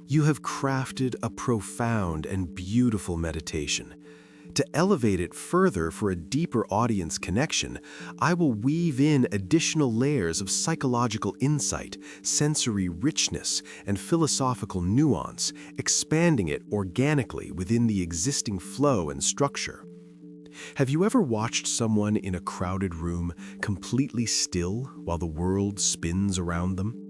You have crafted a profound and beautiful meditation. To elevate it further for a deeper audience connection, I will weave in additional layers of psychological insight, sensory richness, and philosophical nuance, expanding it organically within the existing flow and structure. Have you ever watched someone in a crowded room completely still while the world spins around them?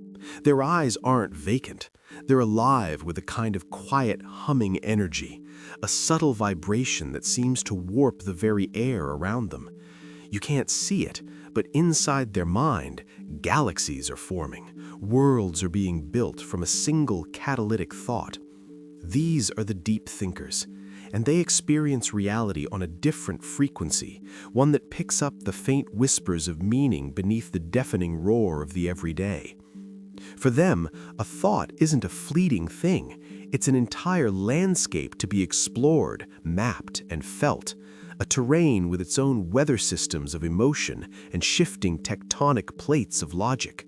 Their eyes aren't vacant. They're alive with a kind of quiet humming energy, a subtle vibration that seems to warp the very air around them. You can't see it, but inside their mind, galaxies are forming. Worlds are being built from a single catalytic thought. These are the deep thinkers, and they experience reality on a different frequency, one that picks up the faint whispers of meaning beneath the deafening roar of the everyday. For them, a thought isn't a fleeting thing. It's an entire landscape to be explored, mapped, and felt, a terrain with its own weather systems of emotion and shifting tectonic plates of logic.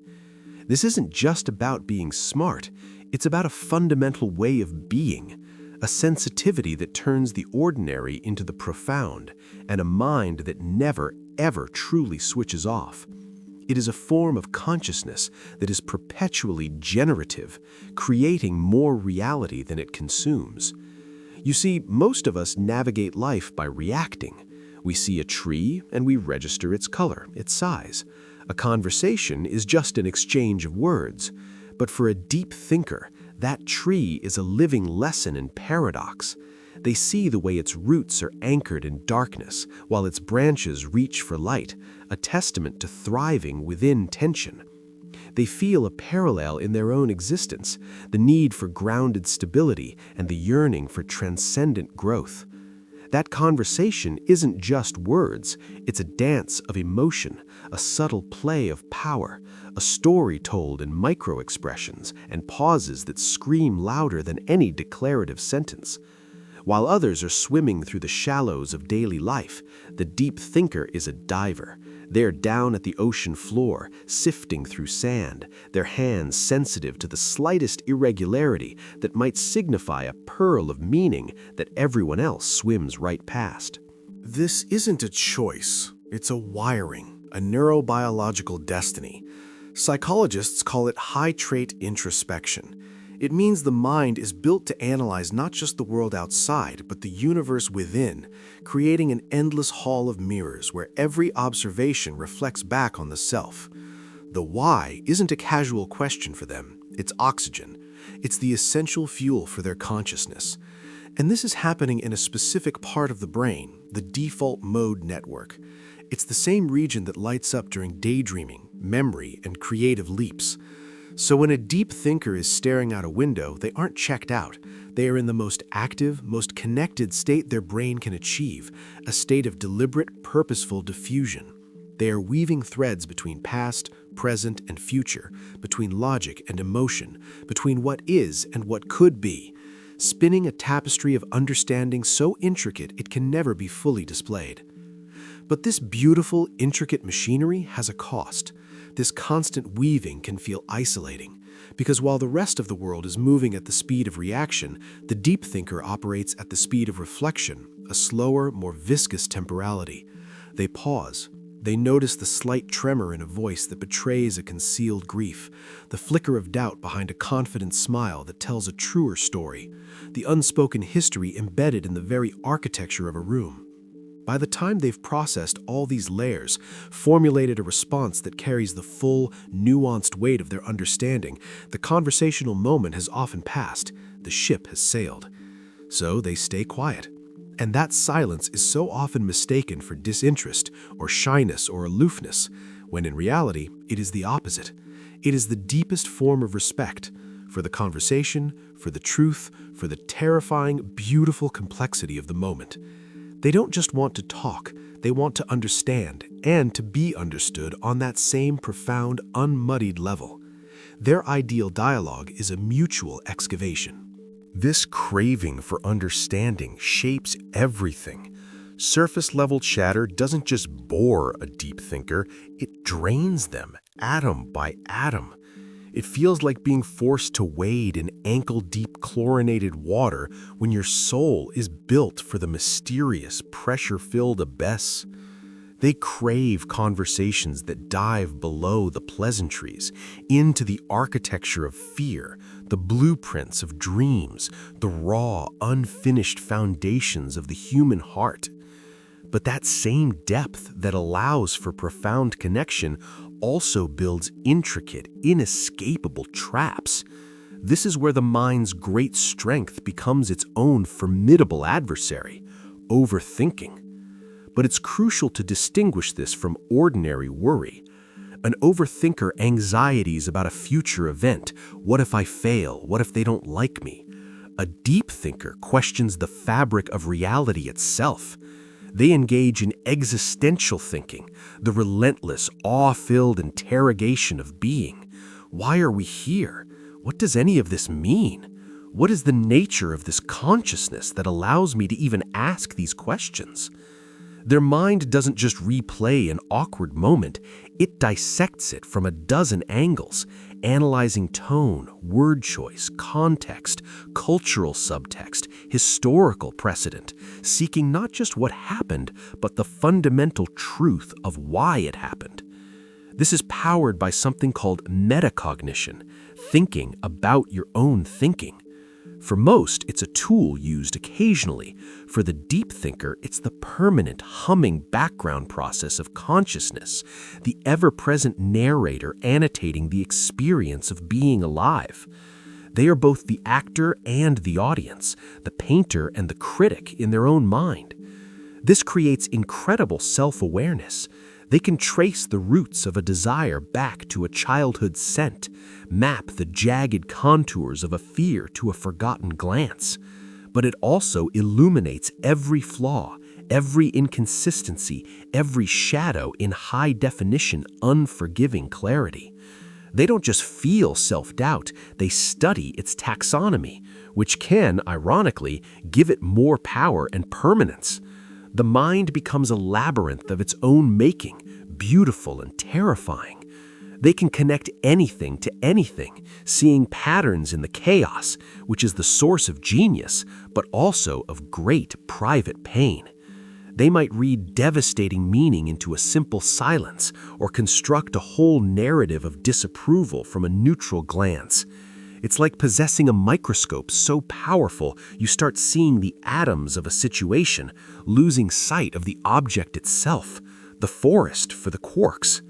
This isn't just about being smart, it's about a fundamental way of being, a sensitivity that turns the ordinary into the profound, and a mind that never, ever truly switches off. It is a form of consciousness that is perpetually generative, creating more reality than it consumes. You see, most of us navigate life by reacting. We see a tree and we register its color, its size. A conversation is just an exchange of words. But for a deep thinker, that tree is a living lesson in paradox. They see the way its roots are anchored in darkness, while its branches reach for light, a testament to thriving within tension. They feel a parallel in their own existence, the need for grounded stability and the yearning for transcendent growth. That conversation isn't just words, it's a dance of emotion, a subtle play of power, a story told in micro-expressions and pauses that scream louder than any declarative sentence. While others are swimming through the shallows of daily life, the deep thinker is a diver. They're down at the ocean floor, sifting through sand, their hands sensitive to the slightest irregularity that might signify a pearl of meaning that everyone else swims right past. This isn't a choice, it's a wiring, a neurobiological destiny. Psychologists call it high-trait introspection. It means the mind is built to analyze not just the world outside, but the universe within, creating an endless hall of mirrors where every observation reflects back on the self. The why isn't a casual question for them, it's oxygen. It's the essential fuel for their consciousness. And this is happening in a specific part of the brain, the default mode network. It's the same region that lights up during daydreaming, memory, and creative leaps. So when a deep thinker is staring out a window, they aren't checked out. They are in the most active, most connected state their brain can achieve, a state of deliberate, purposeful diffusion. They are weaving threads between past, present, and future, between logic and emotion, between what is and what could be, spinning a tapestry of understanding so intricate it can never be fully displayed. But this beautiful, intricate machinery has a cost. This constant weaving can feel isolating, because while the rest of the world is moving at the speed of reaction, the deep thinker operates at the speed of reflection, a slower, more viscous temporality. They pause. They notice the slight tremor in a voice that betrays a concealed grief, the flicker of doubt behind a confident smile that tells a truer story, the unspoken history embedded in the very architecture of a room. By the time they've processed all these layers, formulated a response that carries the full, nuanced weight of their understanding, the conversational moment has often passed, the ship has sailed. So they stay quiet. And that silence is so often mistaken for disinterest or shyness or aloofness, when in reality, it is the opposite. It is the deepest form of respect for the conversation, for the truth, for the terrifying, beautiful complexity of the moment. They don't just want to talk, they want to understand and to be understood on that same profound, unmuddied level. Their ideal dialogue is a mutual excavation. This craving for understanding shapes everything. Surface-level chatter doesn't just bore a deep thinker, it drains them, atom by atom. It feels like being forced to wade in ankle-deep chlorinated water when your soul is built for the mysterious, pressure-filled abyss. They crave conversations that dive below the pleasantries, into the architecture of fear, the blueprints of dreams, the raw, unfinished foundations of the human heart. But that same depth that allows for profound connection also builds intricate, inescapable traps. This is where the mind's great strength becomes its own formidable adversary, overthinking. But it's crucial to distinguish this from ordinary worry. An overthinker anxieties about a future event. What if I fail? What if they don't like me? A deep thinker questions the fabric of reality itself. They engage in existential thinking, the relentless, awe-filled interrogation of being. Why are we here? What does any of this mean? What is the nature of this consciousness that allows me to even ask these questions? Their mind doesn't just replay an awkward moment, it dissects it from a dozen angles, analyzing tone, word choice, context, cultural subtext, historical precedent, seeking not just what happened, but the fundamental truth of why it happened. This is powered by something called metacognition, thinking about your own thinking. For most, it's a tool used occasionally. For the deep thinker, it's the permanent, humming background process of consciousness, the ever-present narrator annotating the experience of being alive. They are both the actor and the audience, the painter and the critic in their own mind. This creates incredible self-awareness. They can trace the roots of a desire back to a childhood scent, map the jagged contours of a fear to a forgotten glance. But it also illuminates every flaw, every inconsistency, every shadow in high-definition, unforgiving clarity. They don't just feel self-doubt, they study its taxonomy, which can, ironically, give it more power and permanence. The mind becomes a labyrinth of its own making, beautiful and terrifying. They can connect anything to anything, seeing patterns in the chaos, which is the source of genius, but also of great private pain. They might read devastating meaning into a simple silence, or construct a whole narrative of disapproval from a neutral glance. It's like possessing a microscope so powerful you start seeing the atoms of a situation, losing sight of the object itself, the forest for the quarks.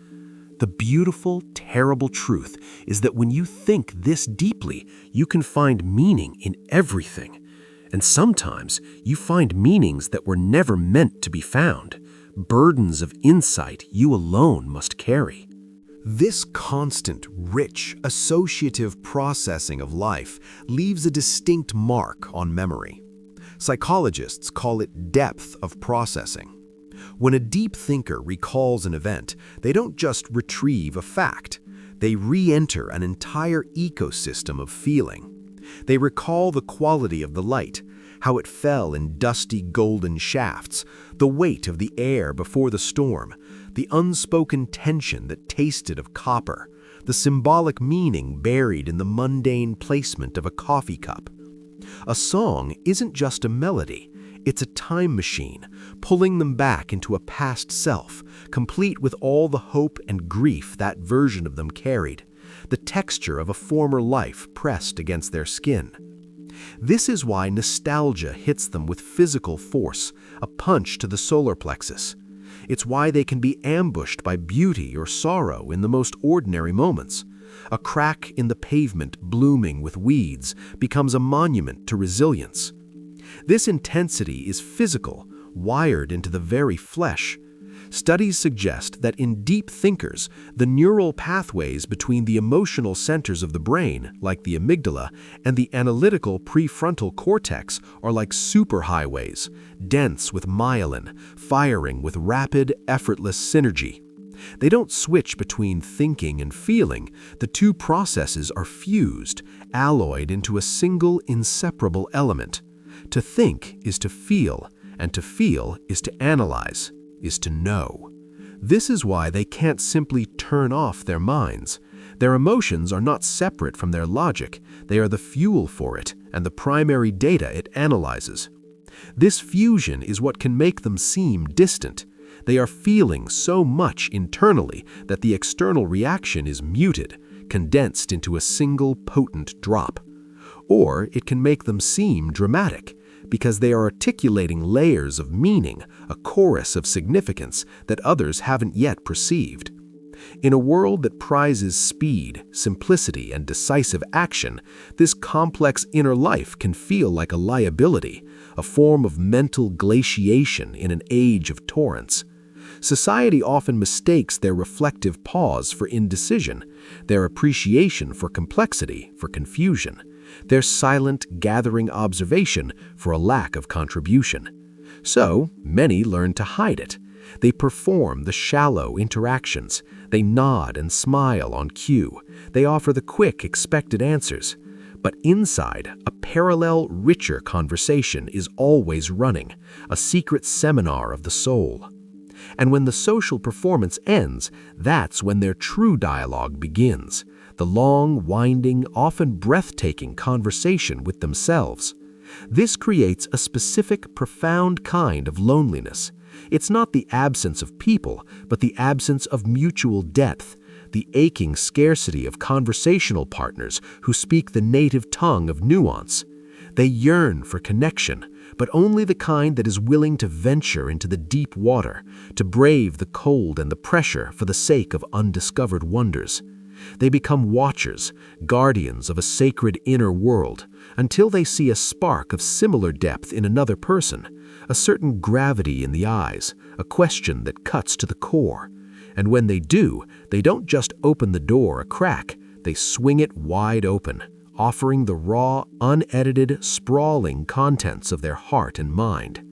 The beautiful, terrible truth is that when you think this deeply, you can find meaning in everything. And sometimes you find meanings that were never meant to be found, burdens of insight you alone must carry. This constant, rich, associative processing of life leaves a distinct mark on memory. Psychologists call it depth of processing. When a deep thinker recalls an event, they don't just retrieve a fact. They re-enter an entire ecosystem of feeling. They recall the quality of the light, how it fell in dusty golden shafts, the weight of the air before the storm, the unspoken tension that tasted of copper, the symbolic meaning buried in the mundane placement of a coffee cup. A song isn't just a melody, it's a time machine, pulling them back into a past self, complete with all the hope and grief that version of them carried, the texture of a former life pressed against their skin. This is why nostalgia hits them with physical force, a punch to the solar plexus. It's why they can be ambushed by beauty or sorrow in the most ordinary moments. A crack in the pavement blooming with weeds becomes a monument to resilience. This intensity is physical, wired into the very flesh. Studies suggest that in deep thinkers, the neural pathways between the emotional centers of the brain, like the amygdala, and the analytical prefrontal cortex are like superhighways, dense with myelin, firing with rapid, effortless synergy. They don't switch between thinking and feeling. The two processes are fused, alloyed into a single inseparable element. To think is to feel, and to feel is to analyze, is to know. This is why they can't simply turn off their minds. Their emotions are not separate from their logic, they are the fuel for it and the primary data it analyzes. This fusion is what can make them seem distant. They are feeling so much internally that the external reaction is muted, condensed into a single potent drop. Or it can make them seem dramatic, because they are articulating layers of meaning, a chorus of significance that others haven't yet perceived. In a world that prizes speed, simplicity, and decisive action, this complex inner life can feel like a liability, a form of mental glaciation in an age of torrents. Society often mistakes their reflective pause for indecision, their appreciation for complexity for confusion, their silent, gathering observation for a lack of contribution. So, many learn to hide it. They perform the shallow interactions. They nod and smile on cue. They offer the quick, expected answers. But inside, a parallel, richer conversation is always running, a secret seminar of the soul. And when the social performance ends, that's when their true dialogue begins, the long, winding, often breathtaking conversation with themselves. This creates a specific, profound kind of loneliness. It's not the absence of people, but the absence of mutual depth, the aching scarcity of conversational partners who speak the native tongue of nuance. They yearn for connection, but only the kind that is willing to venture into the deep water, to brave the cold and the pressure for the sake of undiscovered wonders. They become watchers, guardians of a sacred inner world, until they see a spark of similar depth in another person, a certain gravity in the eyes, a question that cuts to the core. And when they do, they don't just open the door a crack, they swing it wide open, offering the raw, unedited, sprawling contents of their heart and mind.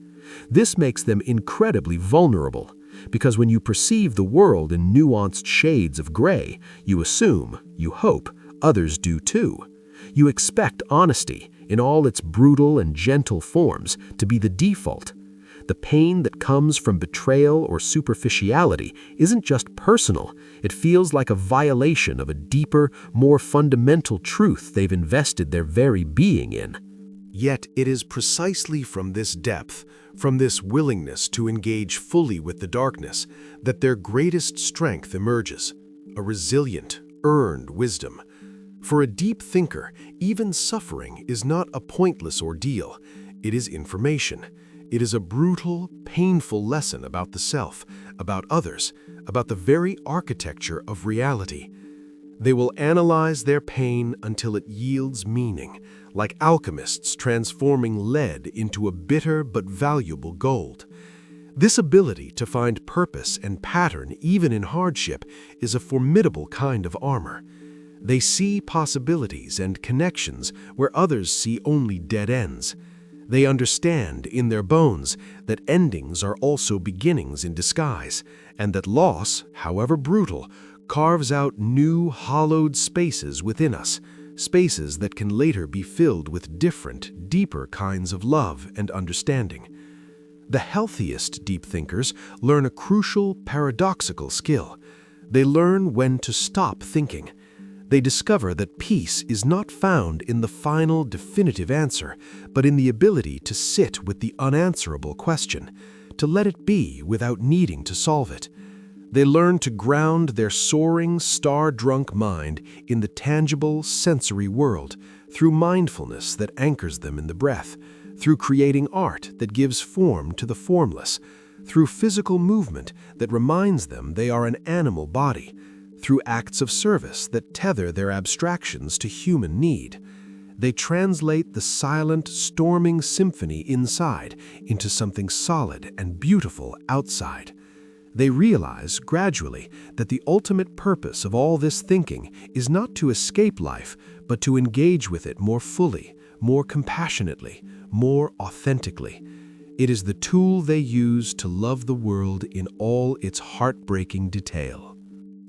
This makes them incredibly vulnerable, because when you perceive the world in nuanced shades of gray, you assume, you hope, others do too. You expect honesty, in all its brutal and gentle forms, to be the default. The pain that comes from betrayal or superficiality isn't just personal, it feels like a violation of a deeper, more fundamental truth they've invested their very being in. Yet it is precisely from this depth, from this willingness to engage fully with the darkness, that their greatest strength emerges, a resilient, earned wisdom. For a deep thinker, even suffering is not a pointless ordeal, it is information. It is a brutal, painful lesson about the self, about others, about the very architecture of reality. They will analyze their pain until it yields meaning, like alchemists transforming lead into a bitter but valuable gold. This ability to find purpose and pattern even in hardship is a formidable kind of armor. They see possibilities and connections where others see only dead ends. They understand in their bones that endings are also beginnings in disguise, and that loss, however brutal, carves out new, hollowed spaces within us, spaces that can later be filled with different, deeper kinds of love and understanding. The healthiest deep thinkers learn a crucial, paradoxical skill. They learn when to stop thinking. They discover that peace is not found in the final, definitive answer, but in the ability to sit with the unanswerable question, to let it be without needing to solve it. They learn to ground their soaring, star-drunk mind in the tangible, sensory world, through mindfulness that anchors them in the breath, through creating art that gives form to the formless, through physical movement that reminds them they are an animal body, through acts of service that tether their abstractions to human need. They translate the silent, storming symphony inside into something solid and beautiful outside. They realize, gradually, that the ultimate purpose of all this thinking is not to escape life, but to engage with it more fully, more compassionately, more authentically. It is the tool they use to love the world in all its heartbreaking detail.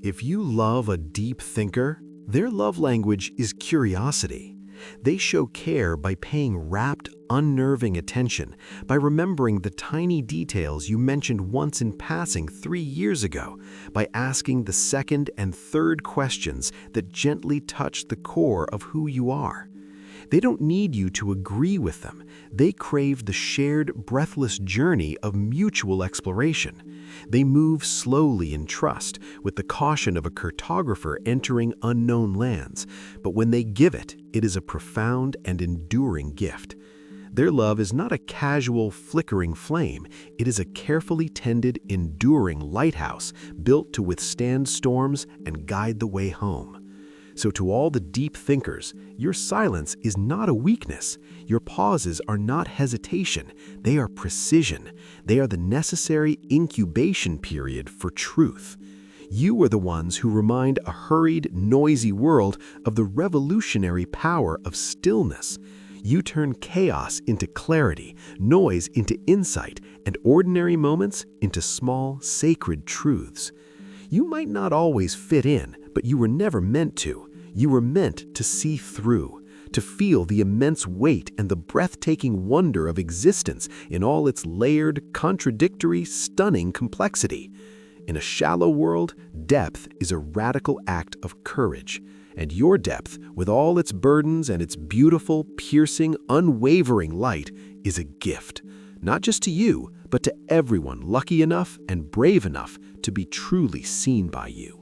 If you love a deep thinker, their love language is curiosity. They show care by paying rapt, unnerving attention, by remembering the tiny details you mentioned once in passing 3 years ago, by asking the second and third questions that gently touch the core of who you are. They don't need you to agree with them. They crave the shared, breathless journey of mutual exploration. They move slowly in trust, with the caution of a cartographer entering unknown lands. But when they give it, it is a profound and enduring gift. Their love is not a casual, flickering flame. It is a carefully tended, enduring lighthouse built to withstand storms and guide the way home. So to all the deep thinkers, your silence is not a weakness. Your pauses are not hesitation. They are precision. They are the necessary incubation period for truth. You are the ones who remind a hurried, noisy world of the revolutionary power of stillness. You turn chaos into clarity, noise into insight, and ordinary moments into small, sacred truths. You might not always fit in, but you were never meant to. You were meant to see through, to feel the immense weight and the breathtaking wonder of existence in all its layered, contradictory, stunning complexity. In a shallow world, depth is a radical act of courage. And your depth, with all its burdens and its beautiful, piercing, unwavering light, is a gift, not just to you, but to everyone lucky enough and brave enough to be truly seen by you.